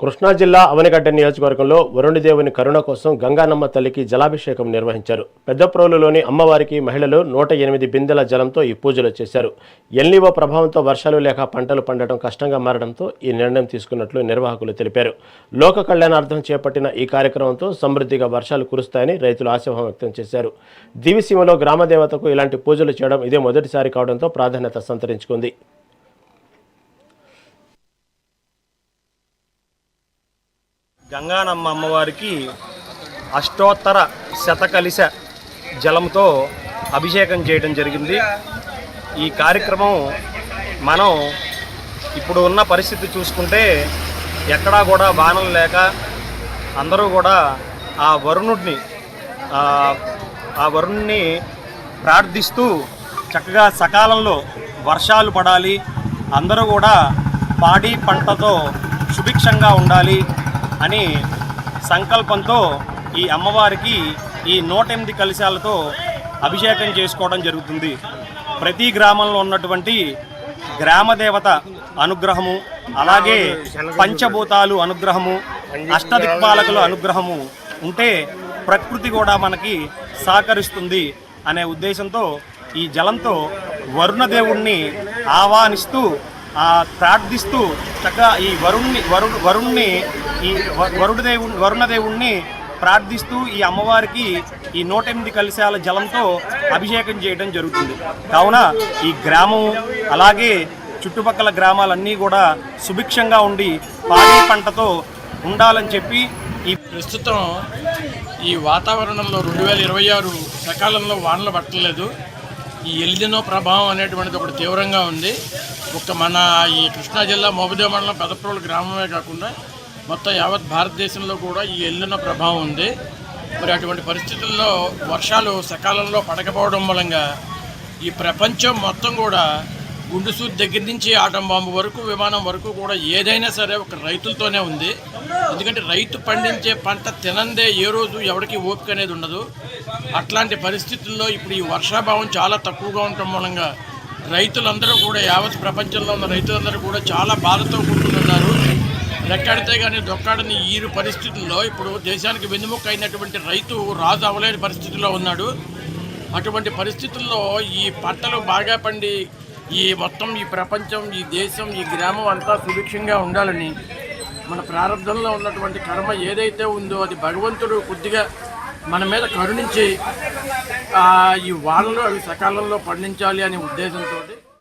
కృష్ణా జిల్లా అవనిగడ్డ నియోజకవర్గంలో వరుణదేవుని కరుణ కోసం గంగానమ్మ తల్లికి జలాభిషేకం నిర్వహించారు. పెద్దప్రోలులోని అమ్మవారికి మహిళలు 108 బిందెల జలంతో ఈ పూజలు చేశారు. ఎల్నివో ప్రభావంతో వర్షాలు లేక పంటలు పండటం కష్టంగా మారడంతో ఈ నిర్ణయం తీసుకున్నట్లు నిర్వాహకులు తెలిపారు. లోక కళ్యాణార్థం చేపట్టిన ఈ కార్యక్రమంతో సమృద్ధిగా వర్షాలు కురుస్తాయని రైతులు ఆశాభావం వ్యక్తం చేశారు. దివిసీమలో గ్రామదేవతకు ఇలాంటి పూజలు చేయడం ఇదే మొదటిసారి కావడంతో ప్రాధాన్యత సంతరించుకుంది. గంగానమ్మ అమ్మవారికి అష్టోత్తర శతకలిశ జలంతో అభిషేకం చేయడం జరిగింది. ఈ కార్యక్రమం మనం ఇప్పుడు ఉన్న పరిస్థితి చూసుకుంటే ఎక్కడా కూడా వానలు లేక అందరూ కూడా ఆ వరుణుడిని ప్రార్థిస్తూ చక్కగా సకాలంలో వర్షాలు పడాలి, అందరూ కూడా పాడి పంటతో సుభిక్షంగా ఉండాలి అని సంకల్పంతో ఈ అమ్మవారికి ఈ 108 కలశాలతో అభిషేకం చేసుకోవడం జరుగుతుంది. ప్రతి గ్రామంలో ఉన్నటువంటి గ్రామదేవత అనుగ్రహము, అలాగే పంచభూతాలు అనుగ్రహము, అష్టదిక్పాలకుల అనుగ్రహము ఉంటే ప్రకృతి కూడా మనకి సహకరిస్తుంది అనే ఉద్దేశంతో ఈ జలంతో వరుణదేవుణ్ణి ఆహ్వానిస్తూ ప్రార్థిస్తూ చక్కగా ఈ వరుణదేవుణ్ణి ప్రార్థిస్తూ ఈ అమ్మవారికి ఈ 108 కలశాల జలంతో అభిషేకం చేయడం జరుగుతుంది. కావున ఈ గ్రామం అలాగే చుట్టుపక్కల గ్రామాలన్నీ కూడా సుభిక్షంగా ఉండి పాడి పంటతో ఉండాలని చెప్పి ఈ ప్రస్తుతం ఈ వాతావరణంలో 2026 సకాలంలో వానలు పట్టలేదు. ఈ ఎల్నినో ప్రభావం అనేటువంటిది ఒకటి తీవ్రంగా ఉంది. మన ఈ కృష్ణా జిల్లా మోబుదేవ మండలం పెదప్రోలు గ్రామమే కాకుండా మొత్తం యావత్ భారతదేశంలో కూడా ఈ ఎల్నినో ప్రభావం ఉంది. మరి అటువంటి పరిస్థితుల్లో వర్షాలు సకాలంలో పడకపోవడం మూలంగా ఈ ప్రపంచం మొత్తం కూడా గుండుసూది దగ్గర నుంచి ఆటం బాంబు వరకు విమానం వరకు కూడా ఏదైనా సరే ఒక రైతులతోనే ఉంది. ఎందుకంటే రైతు పండించే పంట తినందే ఏ రోజు ఎవరికి ఓపిక అనేది ఉండదు. అట్లాంటి పరిస్థితుల్లో ఇప్పుడు ఈ వర్షాభావం చాలా తక్కువగా ఉండటం మూలంగా రైతులందరూ కూడా యావత్ ప్రపంచంలో ఉన్న రైతులందరూ కూడా చాలా బాధతో కూడుకున్నారు. రెక్కాడితే కానీ దొక్కాడని ఈ పరిస్థితుల్లో ఇప్పుడు దేశానికి వెన్నెముక అయినటువంటి రైతు రాజు అవలేని పరిస్థితుల్లో ఉన్నాడు. అటువంటి పరిస్థితుల్లో ఈ పంటలు బాగా పండి ఈ మొత్తం ఈ ప్రపంచం, ఈ దేశం, ఈ గ్రామం అంతా సుభిక్షంగా ఉండాలని మన ప్రారంభంలో ఉన్నటువంటి కర్మ ఏదైతే ఉందో అది భగవంతుడు కొద్దిగా మన మీద కరుణించి ఈ వానలు అవి సకాలంలో పండించాలి అనే ఉద్దేశంతో